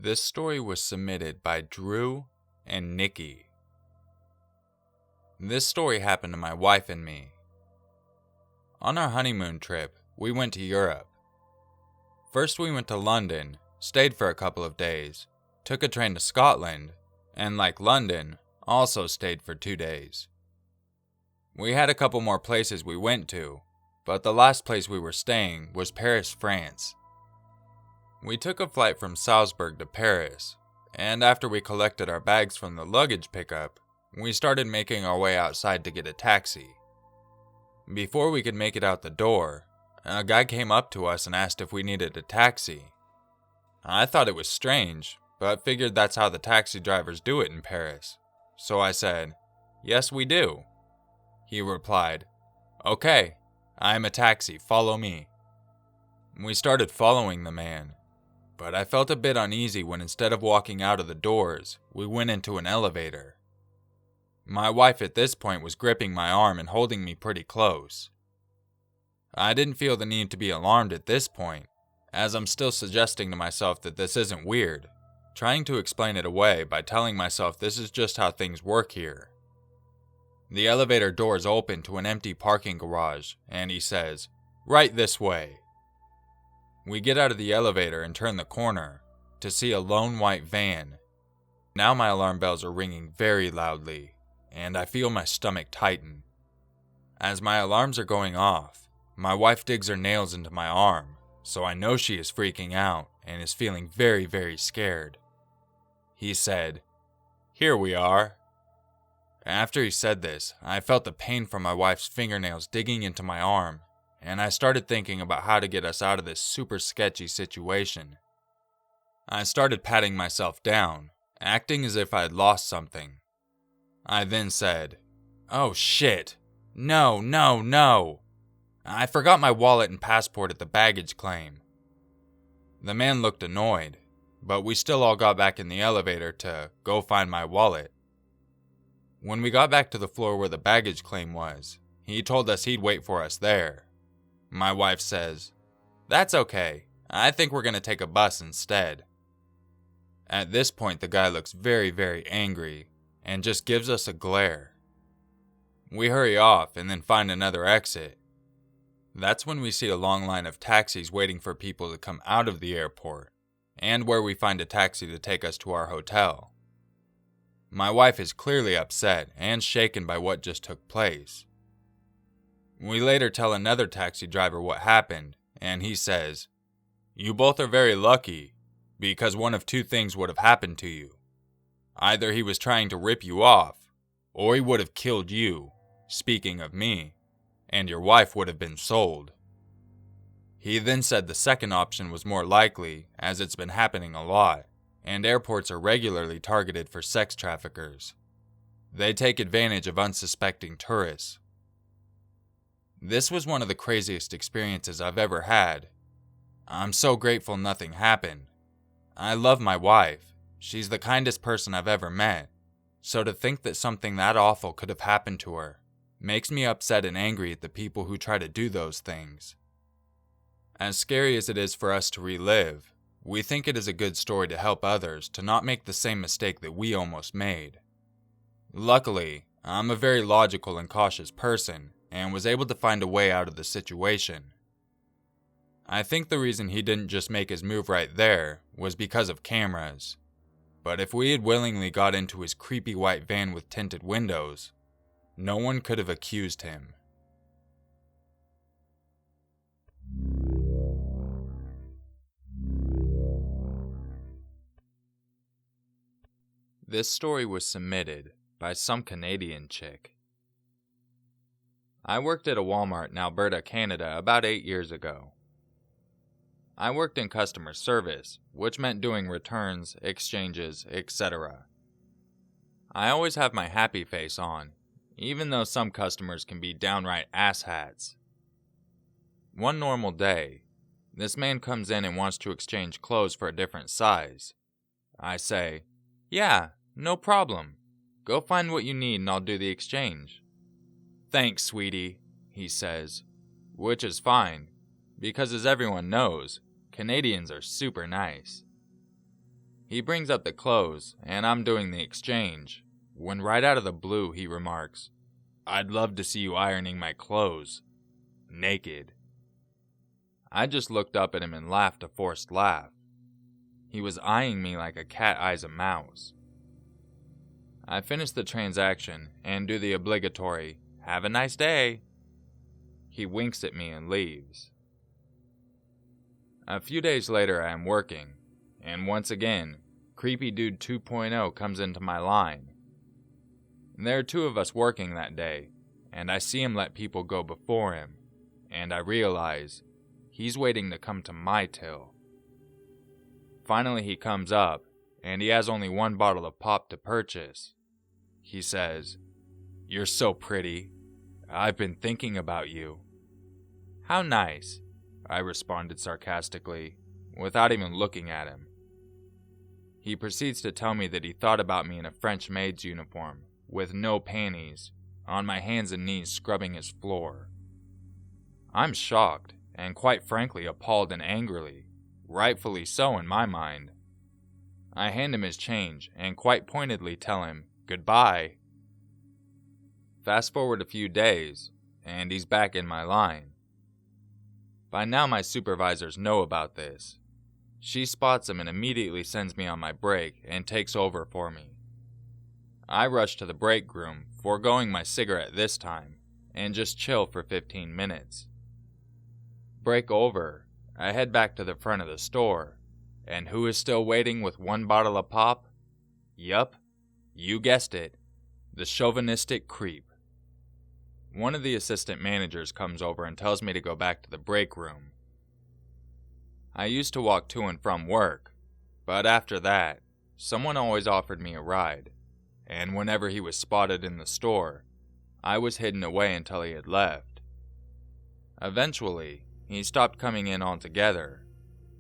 This story was submitted by Drew and Nikki. This story happened to my wife and me. On our honeymoon trip, we went to Europe. First we went to London, stayed for a couple of days, took a train to Scotland, and like London, also stayed for 2 days. We had a couple more places we went to, but the last place we were staying was Paris, France. We took a flight from Salzburg to Paris, and after we collected our bags from the luggage pickup, we started making our way outside to get a taxi. Before we could make it out the door, a guy came up to us and asked if we needed a taxi. I thought it was strange, but figured that's how the taxi drivers do it in Paris. So I said, "Yes, we do." He replied, "Okay, I am a taxi, follow me." We started following the man, but I felt a bit uneasy when instead of walking out of the doors, we went into an elevator. My wife at this point was gripping my arm and holding me pretty close. I didn't feel the need to be alarmed at this point, as I'm still suggesting to myself that this isn't weird, trying to explain it away by telling myself this is just how things work here. The elevator doors open to an empty parking garage, and he says, "Right this way." We get out of the elevator and turn the corner to see a lone white van. Now my alarm bells are ringing very loudly, and I feel my stomach tighten. As my alarms are going off, my wife digs her nails into my arm, so I know she is freaking out and is feeling very, very scared. He said, "Here we are." After he said this, I felt the pain from my wife's fingernails digging into my arm, and I started thinking about how to get us out of this super sketchy situation. I started patting myself down, acting as if I had lost something. I then said, "Oh shit, no, no, no. I forgot my wallet and passport at the baggage claim." The man looked annoyed, but we still all got back in the elevator to go find my wallet. When we got back to the floor where the baggage claim was, he told us he'd wait for us there. My wife says, "That's okay. I think we're going to take a bus instead." At this point, the guy looks very, very angry and just gives us a glare. We hurry off and then find another exit. That's when we see a long line of taxis waiting for people to come out of the airport, and where we find a taxi to take us to our hotel. My wife is clearly upset and shaken by what just took place. We later tell another taxi driver what happened, and he says, "You both are very lucky, because one of two things would have happened to you. Either he was trying to rip you off, or he would have killed you, speaking of me, and your wife would have been sold." He then said the second option was more likely, as it's been happening a lot, and airports are regularly targeted for sex traffickers. They take advantage of unsuspecting tourists. This was one of the craziest experiences I've ever had. I'm so grateful nothing happened. I love my wife. She's the kindest person I've ever met. So to think that something that awful could have happened to her makes me upset and angry at the people who try to do those things. As scary as it is for us to relive, we think it is a good story to help others to not make the same mistake that we almost made. Luckily, I'm a very logical and cautious person and was able to find a way out of the situation. I think the reason he didn't just make his move right there was because of cameras. But if we had willingly got into his creepy white van with tinted windows, no one could have accused him. This story was submitted by some Canadian chick. I worked at a Walmart in Alberta, Canada about 8 years ago. I worked in customer service, which meant doing returns, exchanges, etc. I always have my happy face on, even though some customers can be downright asshats. One normal day, this man comes in and wants to exchange clothes for a different size. I say, "Yeah, no problem. Go find what you need and I'll do the exchange." "Thanks, sweetie," he says, which is fine, because as everyone knows, Canadians are super nice. He brings up the clothes, and I'm doing the exchange, when right out of the blue he remarks, "I'd love to see you ironing my clothes. Naked." I just looked up at him and laughed a forced laugh. He was eyeing me like a cat eyes a mouse. I finish the transaction and do the obligatory, "Have a nice day." He winks at me and leaves. A few days later I am working, and once again, Creepy Dude 2.0 comes into my line. There are two of us working that day, and I see him let people go before him, and I realize he's waiting to come to my till. Finally he comes up, and he has only one bottle of pop to purchase. He says, "You're so pretty. I've been thinking about you." "How nice," I responded sarcastically, without even looking at him. He proceeds to tell me that he thought about me in a French maid's uniform, with no panties, on my hands and knees scrubbing his floor. I'm shocked, and quite frankly appalled and angrily, rightfully so in my mind. I hand him his change and quite pointedly tell him, "Goodbye." Fast forward a few days, and he's back in my line. By now my supervisors know about this. She spots him and immediately sends me on my break and takes over for me. I rush to the break room, foregoing my cigarette this time, and just chill for 15 minutes. Break over, I head back to the front of the store, and who is still waiting with one bottle of pop? Yup, you guessed it, the chauvinistic creep. One of the assistant managers comes over and tells me to go back to the break room. I used to walk to and from work, but after that, someone always offered me a ride, and whenever he was spotted in the store, I was hidden away until he had left. Eventually, he stopped coming in altogether.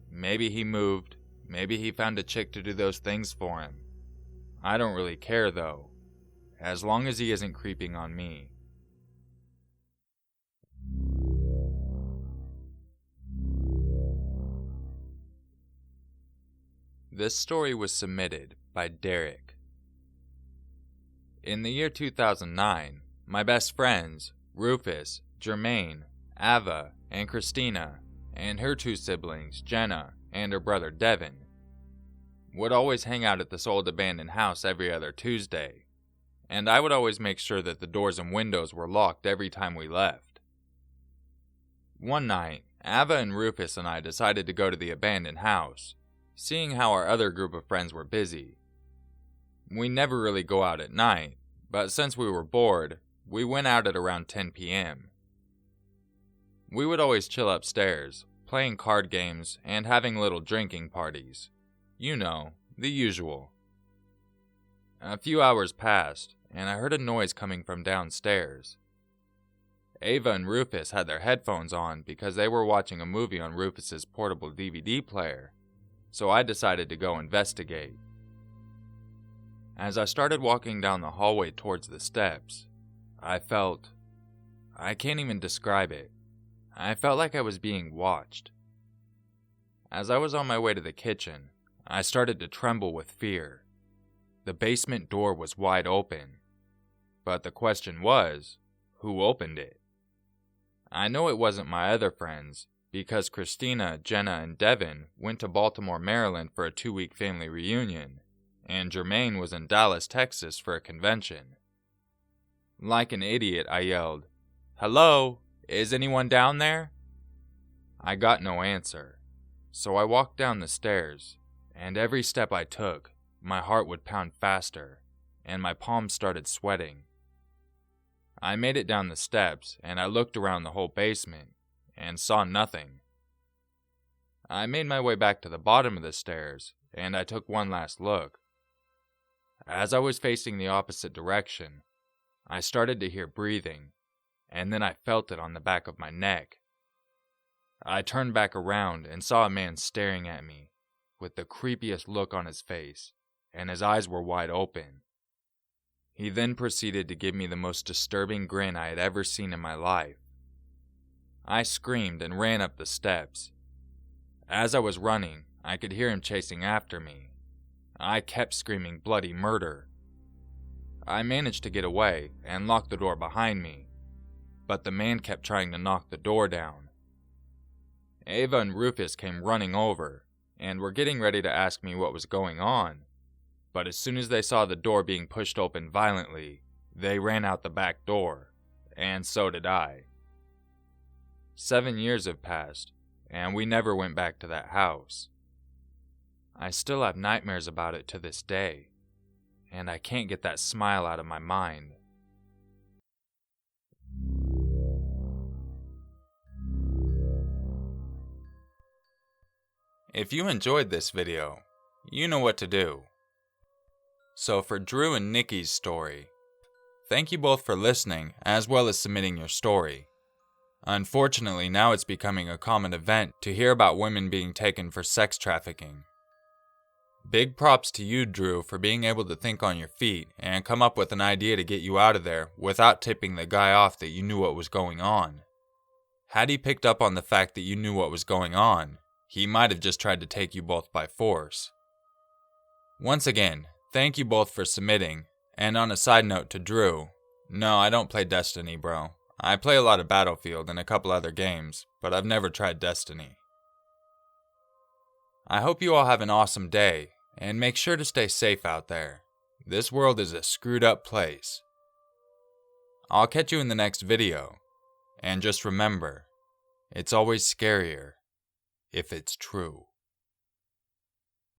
Maybe he moved, maybe he found a chick to do those things for him. I don't really care though, as long as he isn't creeping on me. This story was submitted by Derrick. In the year 2009, my best friends, Rufus, Jermaine, Ava, and Christina, and her two siblings, Jenna, and her brother Devin, would always hang out at this old abandoned house every other Tuesday, and I would always make sure that the doors and windows were locked every time we left. One night, Ava and Rufus and I decided to go to the abandoned house, seeing how our other group of friends were busy. We never really go out at night, but since we were bored, we went out at around 10 p.m. We would always chill upstairs, playing card games and having little drinking parties. You know, the usual. A few hours passed, and I heard a noise coming from downstairs. Ava and Rufus had their headphones on because they were watching a movie on Rufus's portable DVD player, so I decided to go investigate. As I started walking down the hallway towards the steps, I can't even describe it. I felt like I was being watched. As I was on my way to the kitchen, I started to tremble with fear. The basement door was wide open, but the question was, who opened it? I know it wasn't my other friends, because Christina, Jenna, and Devin went to Baltimore, Maryland for a 2-week family reunion, and Jermaine was in Dallas, Texas for a convention. Like an idiot, I yelled, "Hello, is anyone down there?" I got no answer, so I walked down the stairs, and every step I took, my heart would pound faster, and my palms started sweating. I made it down the steps, and I looked around the whole basement, and saw nothing. I made my way back to the bottom of the stairs, and I took one last look. As I was facing the opposite direction, I started to hear breathing, and then I felt it on the back of my neck. I turned back around and saw a man staring at me, with the creepiest look on his face, and his eyes were wide open. He then proceeded to give me the most disturbing grin I had ever seen in my life. I screamed and ran up the steps. As I was running, I could hear him chasing after me. I kept screaming bloody murder. I managed to get away and lock the door behind me, but the man kept trying to knock the door down. Ava and Rufus came running over and were getting ready to ask me what was going on, but as soon as they saw the door being pushed open violently, they ran out the back door, and so did I. 7 years have passed, and we never went back to that house. I still have nightmares about it to this day, and I can't get that smile out of my mind. If you enjoyed this video, you know what to do. So for Drew and Nikki's story, thank you both for listening as well as submitting your story. Unfortunately, now it's becoming a common event to hear about women being taken for sex trafficking. Big props to you, Drew, for being able to think on your feet and come up with an idea to get you out of there without tipping the guy off that you knew what was going on. Had he picked up on the fact that you knew what was going on, he might have just tried to take you both by force. Once again, thank you both for submitting, and on a side note to Drew, no, I don't play Destiny, bro. I play a lot of Battlefield and a couple other games, but I've never tried Destiny. I hope you all have an awesome day, and make sure to stay safe out there. This world is a screwed up place. I'll catch you in the next video, and just remember, it's always scarier if it's true.